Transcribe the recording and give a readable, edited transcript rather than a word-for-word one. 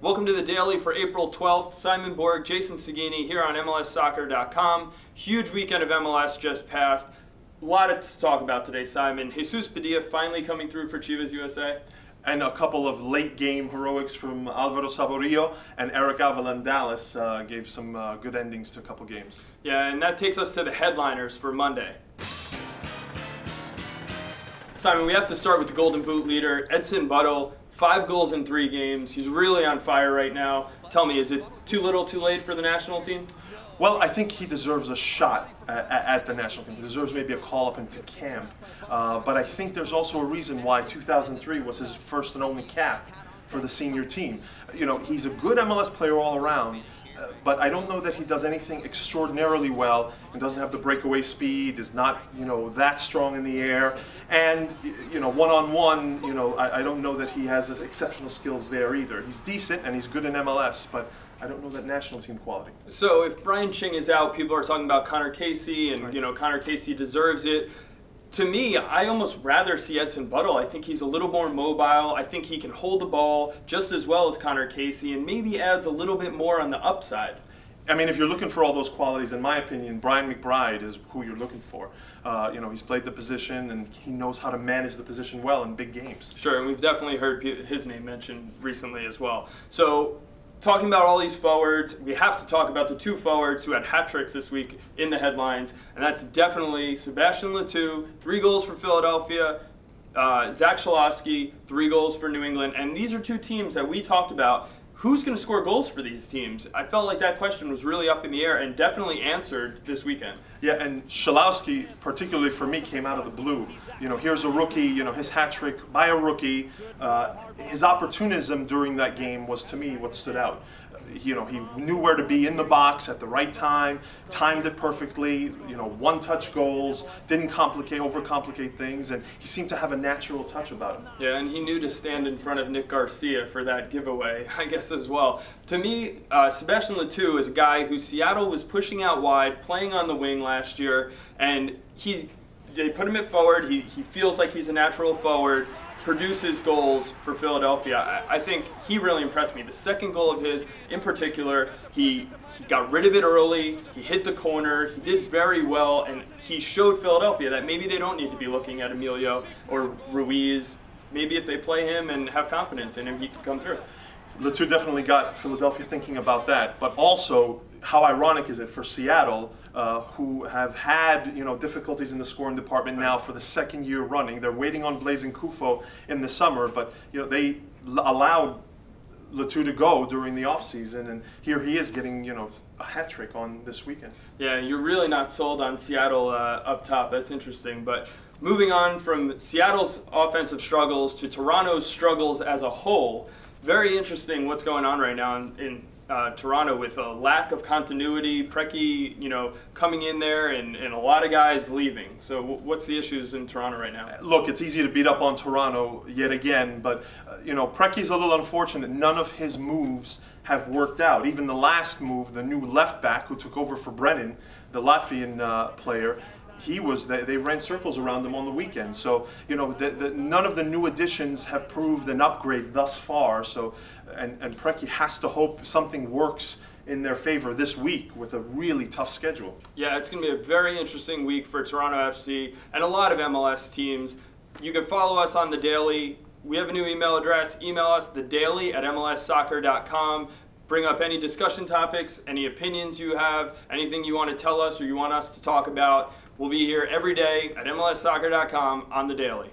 Welcome to the Daily for April 12th. Simon Borg, Jason Segini here on MLSsoccer.com. Huge weekend of MLS just passed. A lot to talk about today, Simon. Jesus Padilla finally coming through for Chivas USA. And a couple of late game heroics from Alvaro Saborio and Eric Alvarez Dallas gave some good endings to a couple games. Yeah, and that takes us to the headliners for Monday. Simon, we have to start with the Golden Boot leader, Edson Buddle. 5 goals in 3 games. He's really on fire right now. Tell me, is it too little, too late for the national team? Well, I think he deserves a shot at the national team. He deserves maybe a call-up into camp. But I think there's also a reason why 2003 was his first and only cap for the senior team. You know, he's a good MLS player all around, but I don't know that he does anything extraordinarily well and doesn't have the breakaway speed, is not, that strong in the air. And, one-on-one, I don't know that he has exceptional skills there either. He's decent and he's good in MLS, but I don't know that national team quality. So if Brian Ching is out, people are talking about Connor Casey, and right. Connor Casey deserves it. To me, I almost rather see Edson Buddle. I think he's a little more mobile. I think he can hold the ball just as well as Connor Casey, and maybe adds a little bit more on the upside. I mean, if you're looking for all those qualities, in my opinion, Brian McBride is who you're looking for. He's played the position and he knows how to manage the position well in big games. Sure, and we've definitely heard his name mentioned recently as well. So, talking about all these forwards, we have to talk about the 2 forwards who had hat tricks this week in the headlines, and that's definitely Sebastian Letou, 3 goals for Philadelphia, Zach Schalowski, 3 goals for New England, and these are 2 teams that we talked about. Who's going to score goals for these teams? I felt like that question was really up in the air and definitely answered this weekend. Yeah, and Schalowski, particularly for me, came out of the blue. Here's a rookie, his hat trick by a rookie. His opportunism during that game was, to me, what stood out. He knew where to be in the box at the right time, timed it perfectly, one-touch goals, didn't overcomplicate things, and he seemed to have a natural touch about him. Yeah, and he knew to stand in front of Nick Garcia for that giveaway, I guess, as well. To me, Sebastian Letou is a guy who Seattle was pushing out wide, playing on the wing last year, and they put him at forward. He feels like he's a natural forward, produces goals for Philadelphia. I think he really impressed me. The second goal of his, in particular, he got rid of it early, he hit the corner, he did very well, and he showed Philadelphia that maybe they don't need to be looking at Emilio or Ruiz. Maybe if they play him and have confidence in him, he can come through. Letou definitely got Philadelphia thinking about that, but also, how ironic is it for Seattle, who have had difficulties in the scoring department now for the 2nd year running. They're waiting on Blazing Kufo in the summer, but they allowed Letou to go during the offseason, and here he is getting a hat trick on this weekend. Yeah, you're really not sold on Seattle up top. That's interesting, but moving on from Seattle's offensive struggles to Toronto's struggles as a whole. Very interesting what's going on right now in Toronto with a lack of continuity, Preki, coming in there and a lot of guys leaving. So what's the issues in Toronto right now? Look, it's easy to beat up on Toronto yet again, but Preki's a little unfortunate. None of his moves have worked out. Even the last move, the new left back who took over for Brennan, the Latvian player, they ran circles around him on the weekend. So none of the new additions have proved an upgrade thus far. So and Preki has to hope something works in their favor this week with a really tough schedule. Yeah, it's going to be a very interesting week for Toronto FC and a lot of MLS teams. You can follow us on The Daily. We have a new email address. Email us, thedaily@MLSsoccer.com. Bring up any discussion topics, any opinions you have, anything you want to tell us or you want us to talk about. We'll be here every day at MLSsoccer.com on The Daily.